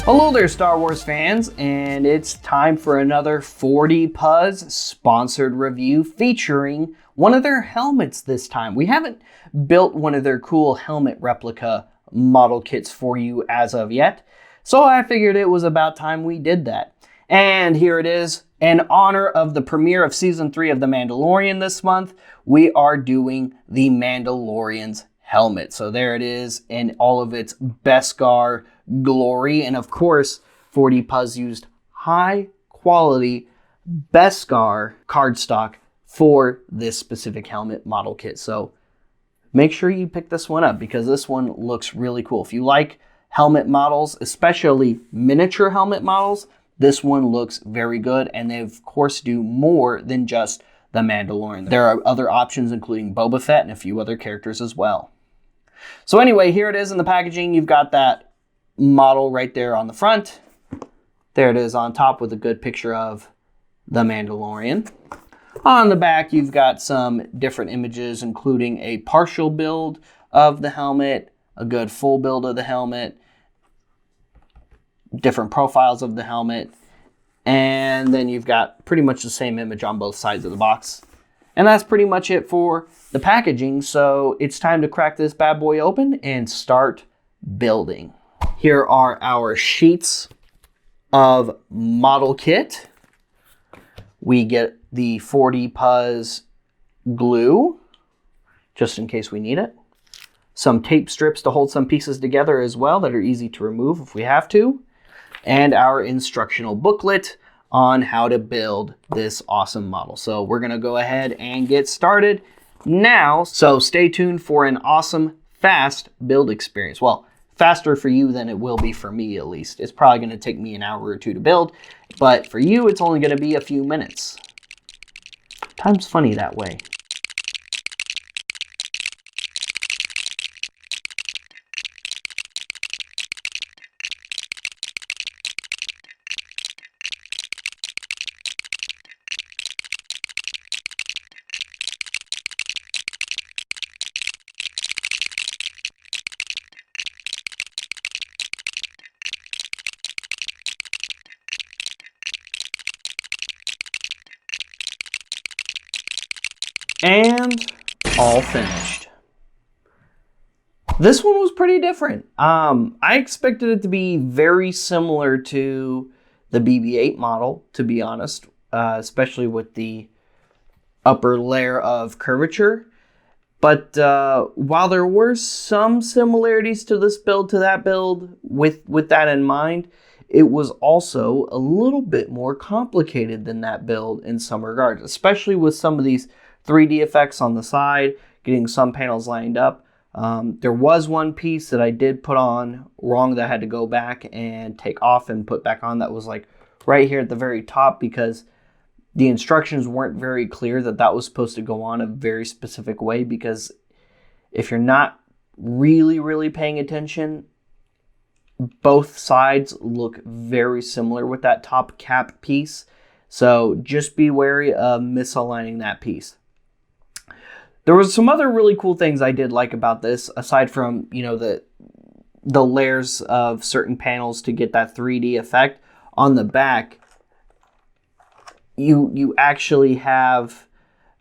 Hello there, Star Wars fans, and it's time for another 4D Puzz sponsored review featuring one of their helmets this time. We haven't built one of their cool helmet replica model kits for you as of yet, so I figured it was about time we did that. And here it is. In honor of the premiere of Season 3 of The Mandalorian this month, we are doing the Mandalorian's helmet. So there it is in all of its Beskar glory. And of course, 4D Puzz used high quality Beskar cardstock for this specific helmet model kit. So make sure you pick this one up because this one looks really cool. If you like helmet models, especially miniature helmet models, this one looks very good. And they of course do more than just the Mandalorian. There are other options including Boba Fett and a few other characters as well. So anyway, here it is in the packaging. You've got that model right there on the front. There it is on top with a good picture of the Mandalorian. On the back, you've got some different images, including a partial build of the helmet, a good full build of the helmet, different profiles of the helmet, and then you've got pretty much the same image on both sides of the box. And that's pretty much it for the packaging, so it's time to crack this bad boy open and start building. Here are our sheets of model kit. We get the 4D Puzz glue, just in case we need it. Some tape strips to hold some pieces together as well that are easy to remove if we have to. And our instructional booklet on how to build this awesome model. So we're gonna go ahead and get started now. So stay tuned for an awesome, fast build experience. Well, faster for you than it will be for me, at least. It's probably gonna take me an hour or two to build, but for you, it's only gonna be a few minutes. Time's funny that way. And all finished. This one was pretty different. I expected it to be very similar to the BB-8 model, to be honest, especially with the upper layer of curvature. But while there were some similarities to this build to that build, with that in mind, it was also a little bit more complicated than that build in some regards, especially with some of these 3D effects on the side, getting some panels lined up. There was one piece that I did put on wrong that I had to go back and take off and put back on. That was like right here at the very top because the instructions weren't very clear that that was supposed to go on a very specific way, because if you're not really paying attention, both sides look very similar with that top cap piece. So just be wary of misaligning that piece. There was some other really cool things I did like about this, aside from, you know, the layers of certain panels to get that 3D effect. On the back, you actually have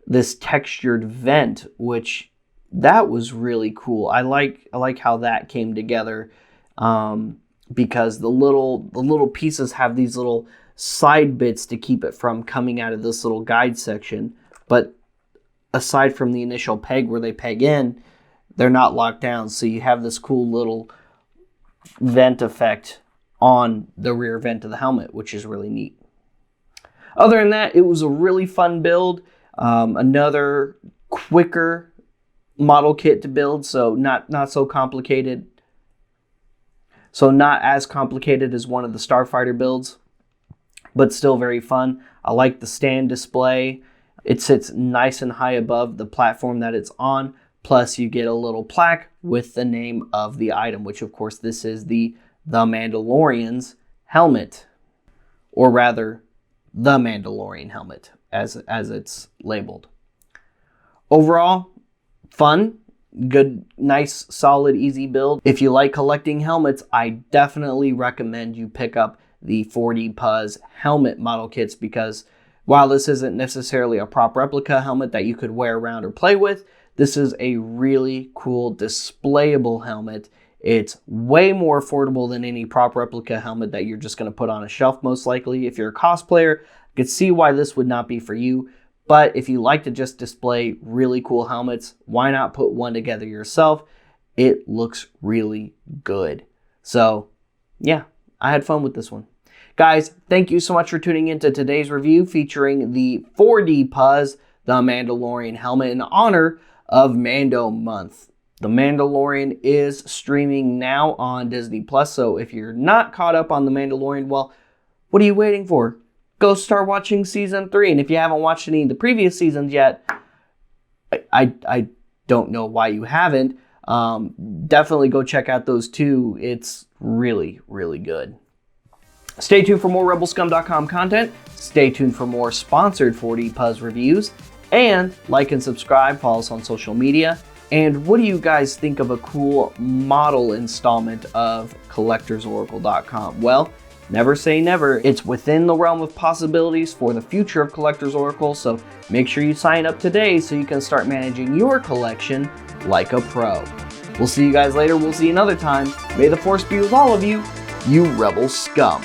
this textured vent, which that was really cool. I like how that came together, because the little pieces have these little side bits to keep it from coming out of this little guide section, but aside from the initial peg where they peg in, they're not locked down. So you have this cool little vent effect on the rear vent of the helmet, which is really neat. Other than that, it was a really fun build. Another quicker model kit to build, so not so complicated. So not as complicated as one of the Starfighter builds, but still very fun. I like the stand display. It sits nice and high above the platform that it's on. Plus, you get a little plaque with the name of the item, which, of course, this is the Mandalorian's helmet. Or rather, the Mandalorian helmet, as it's labeled. Overall, fun. Good, nice, solid, easy build. If you like collecting helmets, I definitely recommend you pick up the 4D Puzz helmet model kits, because while this isn't necessarily a prop replica helmet that you could wear around or play with, this is a really cool displayable helmet. It's way more affordable than any prop replica helmet that you're just going to put on a shelf, most likely. If you're a cosplayer, I could see why this would not be for you. But if you like to just display really cool helmets, why not put one together yourself? It looks really good. So yeah, I had fun with this one. Guys, thank you so much for tuning into today's review featuring the 4D Puzz The Mandalorian Helmet in honor of Mando month. The Mandalorian is streaming now on Disney+, so if you're not caught up on The Mandalorian, well, what are you waiting for? Go start watching season 3, and if you haven't watched any of the previous seasons yet, I don't know why you haven't. Definitely go check out those two. It's really, really good. Stay tuned for more rebelscum.com content. Stay tuned for more sponsored 4D Puzz reviews. And like and subscribe, follow us on social media. And what do you guys think of a cool model installment of collectorsoracle.com? Well, never say never. It's within the realm of possibilities for the future of Collectors Oracle, so make sure you sign up today so you can start managing your collection like a pro. We'll see you guys later. We'll see you another time. May the Force be with all of you, you Rebel Scum.